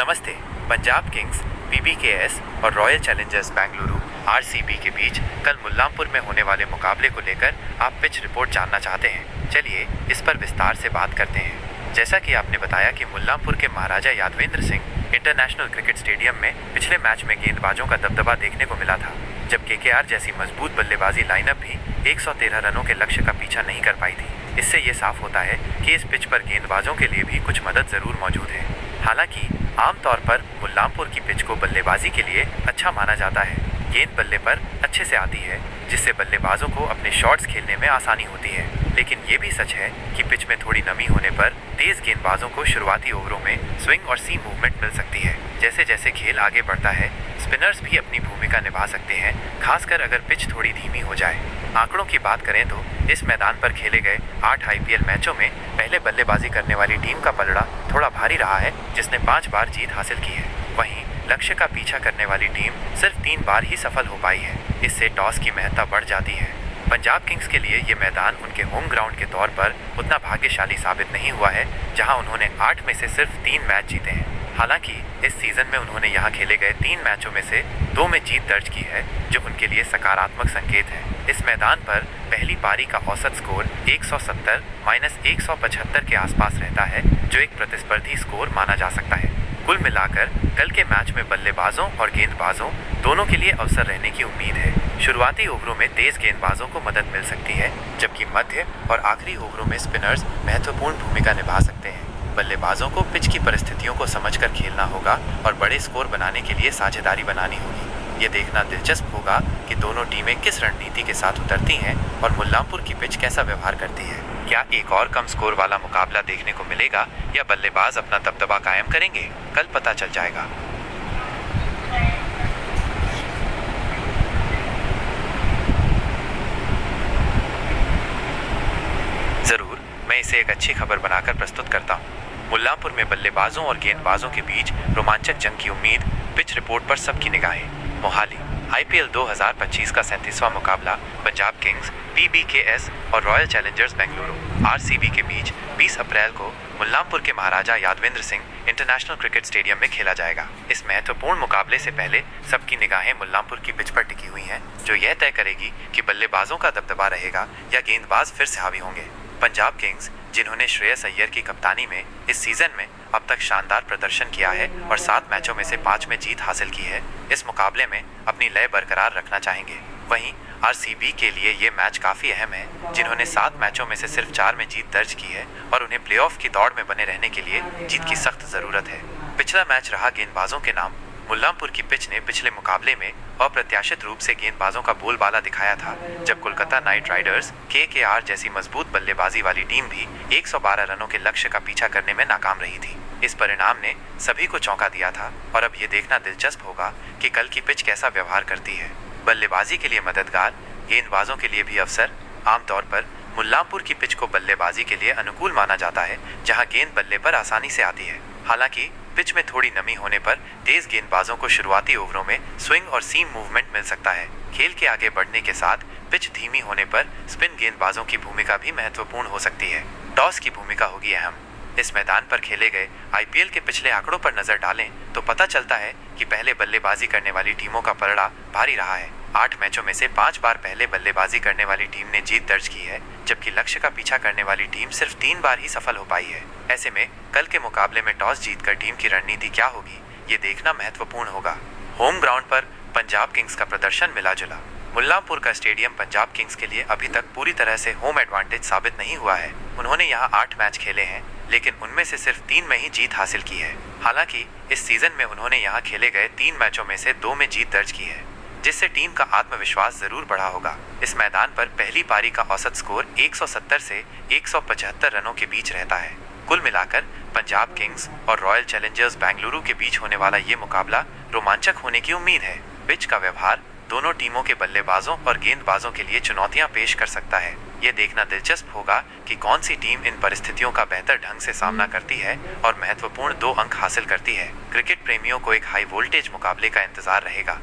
नमस्ते। Punjab Kings, PBKS और Royal Challengers Bengaluru RCB के बीच कल मुल्लांपुर में होने वाले मुकाबले को लेकर आप पिच रिपोर्ट जानना चाहते हैं। चलिए इस पर विस्तार से बात करते हैं। जैसा कि आपने बताया कि मुल्लांपुर के Maharaja Yadavindra Singh international cricket stadium में पिछले मैच में गेंदबाजों का दबदबा देखने को मिला था, जब केकेआर जैसी मजबूत बल्लेबाजी लाइनअप भी 113 रनों के लक्ष्य का पीछा नहीं कर पाई थी। इससे ये साफ होता है कि इस पिच पर गेंदबाजों के लिए भी कुछ मदद जरूर मौजूद है। हालांकि आमतौर पर मुल्लांपुर की पिच को बल्लेबाजी के लिए अच्छा माना जाता है। गेंद बल्ले पर अच्छे से आती है, जिससे बल्लेबाजों को अपने शॉट्स खेलने में आसानी होती है। लेकिन ये भी सच है कि पिच में थोड़ी नमी होने पर तेज गेंदबाजों को शुरुआती ओवरों में स्विंग और सीम मूवमेंट मिल सकती है। जैसे जैसे खेल आगे बढ़ता है, स्पिनर्स भी अपनी भूमिका निभा सकते हैं, खासकर अगर पिच थोड़ी धीमी हो जाए। आंकड़ों की बात करें तो इस मैदान पर खेले गए 8 आईपीएल मैचों में पहले बल्लेबाजी करने वाली टीम का पलड़ा थोड़ा भारी रहा है, जिसने 5 बार जीत हासिल की है। वहीं लक्ष्य का पीछा करने वाली टीम सिर्फ 3 बार ही सफल हो पाई है। इससे टॉस की महत्ता बढ़ जाती है। पंजाब किंग्स के लिए ये मैदान उनके होम ग्राउंड के तौर पर उतना भाग्यशाली साबित नहीं हुआ है, जहां उन्होंने 8 में से सिर्फ 3 मैच जीते हैं। हालांकि इस सीजन में उन्होंने यहां खेले गए 3 मैचों में से 2 में जीत दर्ज की है, जो उनके लिए सकारात्मक संकेत है। इस मैदान पर पहली पारी का औसत स्कोर 170 - 175 के आसपास रहता है, जो एक प्रतिस्पर्धी स्कोर माना जा सकता है। कुल मिलाकर कल के मैच में बल्लेबाजों और गेंदबाजों दोनों के लिए अवसर रहने की उम्मीद है। शुरुआती ओवरों में तेज गेंदबाजों को मदद मिल सकती है, जबकि मध्य और आखिरी ओवरों में स्पिनर्स महत्वपूर्ण भूमिका निभा सकते हैं। बल्लेबाजों को पिच की परिस्थितियों को समझकर खेलना होगा और बड़े स्कोर बनाने के लिए साझेदारी बनानी होगी। ये देखना दिलचस्प होगा कि दोनों टीमें किस रणनीति के साथ उतरती हैं और मुल्लांपुर की पिच कैसा व्यवहार करती है। क्या एक और कम स्कोर वाला मुकाबला देखने को मिलेगा या बल्लेबाज अपना दबदबा कायम करेंगे? कल पता चल जाएगा। जरूर, मैं इसे एक अच्छी खबर बनाकर प्रस्तुत करता हूँ। मुल्लांपुर में बल्लेबाजों और गेंदबाजों के बीच रोमांचक जंग की उम्मीद। पिच रिपोर्ट पर सबकी निगाहें। मोहाली आईपीएल 2025 का 37वां मुकाबला पंजाब किंग्स, पीबीकेएस और रॉयल चैलेंजर्स बेंगलुरु आरसीबी के बीच 20 अप्रैल को मुल्लांपुर के Maharaja Yadavindra Singh international cricket stadium में खेला जाएगा। इस महत्वपूर्ण मुकाबले से पहले सबकी निगाहें मुल्लांपुर की पिच पर टिकी हुई हैं, जो यह तय करेगी कि बल्लेबाजों का दबदबा रहेगा या गेंदबाज फिर से हावी होंगे। पंजाब किंग्स, जिन्होंने श्रेयस अय्यर की कप्तानी में इस सीजन में अब तक शानदार प्रदर्शन किया है और 7 मैचों में से 5 में जीत हासिल की है, इस मुकाबले में अपनी लय बरकरार रखना चाहेंगे। वहीं आरसीबी के लिए ये मैच काफी अहम है, जिन्होंने 7 मैचों में से सिर्फ 4 में जीत दर्ज की है और उन्हें प्लेऑफ की दौड़ में बने रहने के लिए जीत की सख्त जरूरत है। पिछला मैच रहा गेंदबाजों के नाम। मुल्लांपुर की पिच ने पिछले मुकाबले में अप्रत्याशित रूप से गेंदबाजों का बोलबाला दिखाया था, जब कोलकाता नाइट राइडर्स केकेआर जैसी मजबूत बल्लेबाजी वाली टीम भी 112 रनों के लक्ष्य का पीछा करने में नाकाम रही थी। इस परिणाम ने सभी को चौंका दिया था और अब ये देखना दिलचस्प होगा कि कल की पिच कैसा व्यवहार करती है। बल्लेबाजी के लिए मददगार, गेंदबाजों के लिए भी अवसर। आमतौर पर मुल्लांपुर की पिच को बल्लेबाजी के लिए अनुकूल माना जाता है, जहां गेंद बल्ले पर आसानी से आती है। हालांकि पिच में थोड़ी नमी होने पर तेज गेंदबाजों को शुरुआती ओवरों में स्विंग और सीम मूवमेंट मिल सकता है। खेल के आगे बढ़ने के साथ पिच धीमी होने पर स्पिन गेंदबाजों की भूमिका भी महत्वपूर्ण हो सकती है। टॉस की भूमिका होगी अहम। इस मैदान पर खेले गए आईपीएल के पिछले आंकड़ों पर नजर डालें तो पता चलता है कि पहले बल्लेबाजी करने वाली टीमों का पलड़ा भारी रहा है। 8 मैचों में से 5 बार पहले बल्लेबाजी करने वाली टीम ने जीत दर्ज की है, जबकि लक्ष्य का पीछा करने वाली टीम सिर्फ 3 बार ही सफल हो पाई है। ऐसे में कल के मुकाबले में टॉस जीतकर टीम की रणनीति क्या होगी, ये देखना महत्वपूर्ण होगा। होम ग्राउंड पर पंजाब किंग्स का प्रदर्शन मिला जुला। मुल्लांपुर का स्टेडियम पंजाब किंग्स के लिए अभी तक पूरी तरह से होम एडवांटेज साबित नहीं हुआ है। उन्होंने यहाँ 8 मैच खेले हैं, लेकिन उनमें से सिर्फ 3 में ही जीत हासिल की है। हालांकि इस सीजन में उन्होंने यहाँ खेले गए 3 मैचों में से 2 में जीत दर्ज की है, जिससे टीम का आत्मविश्वास जरूर बढ़ा होगा। इस मैदान पर पहली पारी का औसत स्कोर 170 से 175 रनों के बीच रहता है। कुल मिलाकर पंजाब किंग्स और रॉयल चैलेंजर्स बेंगलुरु के बीच होने वाला ये मुकाबला रोमांचक होने की उम्मीद है। पिच का व्यवहार दोनों टीमों के बल्लेबाजों और गेंदबाजों के लिए चुनौतियां पेश कर सकता है। ये देखना दिलचस्प होगा कि कौन सी टीम इन परिस्थितियों का बेहतर ढंग से सामना करती है और महत्वपूर्ण 2 अंक हासिल करती है। क्रिकेट प्रेमियों को एक हाई वोल्टेज मुकाबले का इंतजार रहेगा।